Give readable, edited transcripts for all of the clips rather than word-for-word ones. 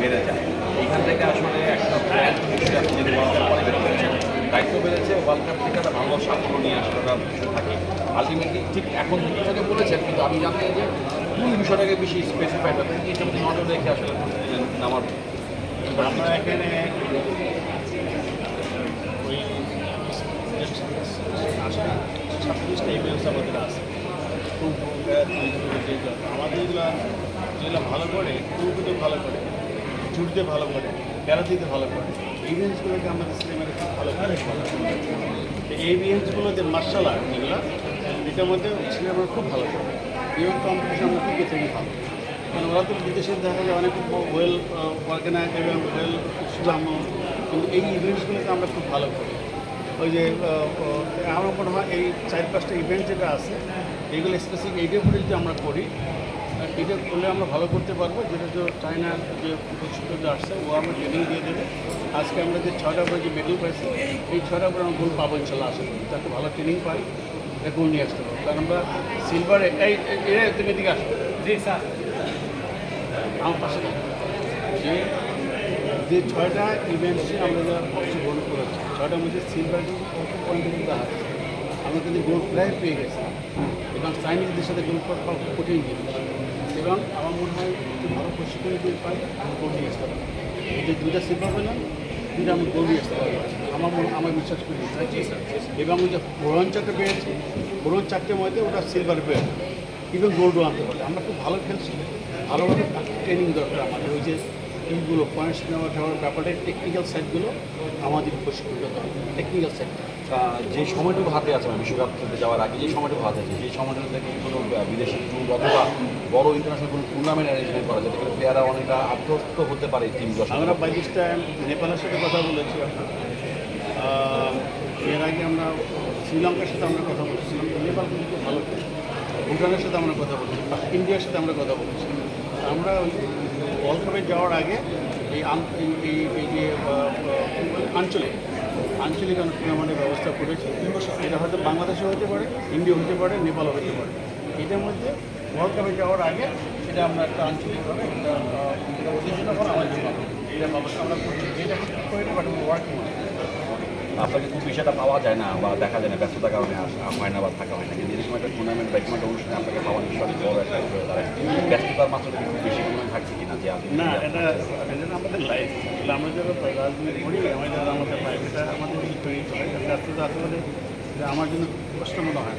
বেড়ে যায়। এইখান থেকে আসলে একটা ব্র্যান্ড হিসেবে আপনি যদি ওয়ার্ল্ড কাপ পরে বের করেছেন, দায়িত্ব বেড়েছে ওয়ার্ল্ড কাপ থেকে একটা ভালো সাফল্য নিয়ে আসাটা থাকে। আলটিমেটলি ঠিক এখন থেকে বলেছেন, কিন্তু আমি জানতে চাই যে কোন বিষয়টাকে বেশি স্পেসিফাইড হবে, এইটা আপনি নজর রেখে আসলে আমার আমরা এখানে ওই আসলে 26টা ইভেন্টস আমাদের আছে। খুব আমাদের যেগুলো ভালো করে, টুকুতে ভালো করে, জুড়তে ভালো করে, প্যারাদিতে ভালো করে, ইভেন্টসগুলোকে আমাদের সিনেমাতে খুব ভালো করে এই ইভেন্টসগুলোতে মার্শাল আর্ট যেগুলো, এটার মধ্যে সিনেমা খুব ভালো করে। ইভেন্ট কম্পিটিশন আমরা খুব থেকে ভালো, কারণ ওরা তো বিদেশে দেখা যায় অনেক ওয়েল অর্গানাইজ এবং ওয়েল সুলাম, কিন্তু এই ইভেন্টসগুলোকে আমরা খুব ভালো করি। ওই যে আমার মনে হয় এই 4-5টা ইভেন্ট যেটা আছে, এইগুলো স্পেসিফিক এইটার উপরে যদি আমরা করি, এটা করলে আমরা ভালো করতে পারবো। যেটা যে চায়নার যে প্রশিক্ষক আসছে, ও আমরা ট্রেনিং দিয়ে দেবে। আজকে আমরা যে 6টা করে যে মেডেল পাইছি, এই 6টা করে আমরা গোল পাবো ইনশাল্লাহ। আসে যাতে ভালো ট্রেনিং পাই, এটা গোল নিয়ে আসতে পারবো। কারণ আমরা সিলভারে এরা তুমি এদিকে আসবো। জি স্যার, আমার পাশে যে 6টা ইভেন্টসে আমরা যারা অংশগ্রহণ করেছি, 6টার মধ্যে সিলভার অল্প পয়েন্টে কিন্তু আছে। আমরা কিন্তু গোল্ড প্রায় পেয়ে গেছি, এবং চাইনিজদের সাথে গোল্ড পাওয়া খুব কঠিন জিনিস। এবং আমার মনে হয় একটু ভালো প্রশিক্ষণ যদি পাই, আমি গোল্ড নিয়ে আসতে পারবো। যে 2টা সিলভার পেলাম, 2টা আমি গোল্ড নিয়ে আসতে পারবো। আমার বিশ্বাস করি। এবং ওই যে ব্রোঞ্জ 4টা পেয়েছি, ব্রোঞ্জ 4টের মধ্যে ওটা সিলভার পেয়ে ইভেন গোল্ডও আনতে পারে। আমরা খুব ভালো খেলছি, ভালোভাবে ট্রেনিং দরকার আমাদের। ওই যে এইগুলো পয়েন্টস নেওয়া যাওয়ার ব্যাপারে টেকনিক্যাল সাইডগুলো আমাদের প্রশিক্ষণ দরকার, টেকনিক্যাল সাইডটা। যে সময়টুকু হাতে আছে, মানে বিশ্বকাপ খেলতে যাওয়ার আগে যে সময়টুকু হাতে আছে, সেই সময়টুকু থেকে কোনো বিদেশি ট্যুর অথবা বড় ইন্টারন্যাশনাল কোনো টুর্নামেন্ট অ্যারেঞ্জমেন্ট করা যাতে করে প্লেয়াররা অনেকটা আত্মস্থ হতে পারে টিমগুলো। আমরা 22টা নেপালের সাথে কথা বলেছি। এর আগে আমরা শ্রীলঙ্কার সাথে আমরা কথা বলেছিলাম, নেপাল কিন্তু খুব ভালো খেলে। ভুটানের সাথে আমরা কথা বলেছি, ইন্ডিয়ার সাথে আমরা কথা বলেছি। আমরা ওই ওয়ার্ল্ড কাপে যাওয়ার আগে এই যে আঞ্চলিক টুর্নামেন্টের ব্যবস্থা করেছি। এটা হয়তো বাংলাদেশও হতে পারে, ইন্ডিয়া হতে পারে, নেপালও হতে পারে। এটার মধ্যে ওয়ার্ল্ড কাপে যাওয়ার আগে এটা আমরা একটা আঞ্চলিকভাবে এটা ওদের জন্য কোনো আমার জন্য এটা ব্যবস্থা আমরা করছি। এটা করে বাট ওয়ার্কিং আপনাকে খুব বিষয়টা পাওয়া যায় না বা দেখা যায় না, ব্যস্ততার কারণে হয় না বা থাকা হয় না, কিন্তু এরকম একটা টুর্নামেন্ট বা এরকম একটা অনুষ্ঠানে আপনাকে পাওয়া নিশ্চয়ই বড় একটা হয়ে দাঁড়ায়। ব্যস্ততার মাত্রাটা খুব বেশি পরিমাণে থাকছে কিনা যে আপনি না, এটা আমাদের লাইফ। আমরা যারা রাজনীতি করি, আমাদের লাইফ, এটা আমাদের তৈরি করে। ব্যস্ততা আসলে আমার জন্য কষ্ট মনে হয়,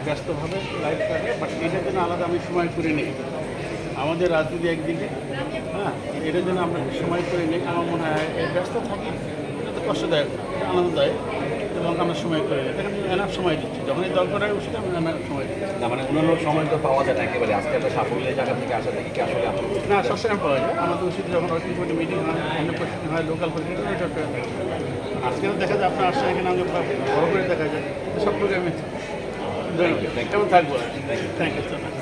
ব্যস্তভাবে লাইফ কাটে, বাট এটার জন্য আলাদা আমি সময় করে নিই। আমাদের রাজনীতি একদিকে, হ্যাঁ, এটার জন্য আমরা সময় করে নিই। আমার মনে হয় ব্যস্ত থাকি, এটা তো কষ্টদায়ক, আনন্দদায়ক, এবং আমরা সময় করে নিই। আমি এনাফ সময় দিচ্ছি, যখনই দরকার হয় ওষুধ আমি এনাফ সময় দিচ্ছি। না, মানে অন্যান্য সময় তো পাওয়া যায় না একেবারে। আজকে একটা সাফল্যের জায়গা থেকে আসা থেকে কি আসলে আপনার না, সবসময় পাওয়া যায়। আমাদের ওষুধ যখন ওয়ার্কিং কমিটি মিটিং হয়, অন্য প্রতিদিন হয়, লোকাল প্রতিদিন হয়, আজকেও দেখা যায় আপনার আসছে এখানে আমাকে বড় করে দেখা যায়। সব প্রোগ্রামে কেমন থাকবো। Thank you so much.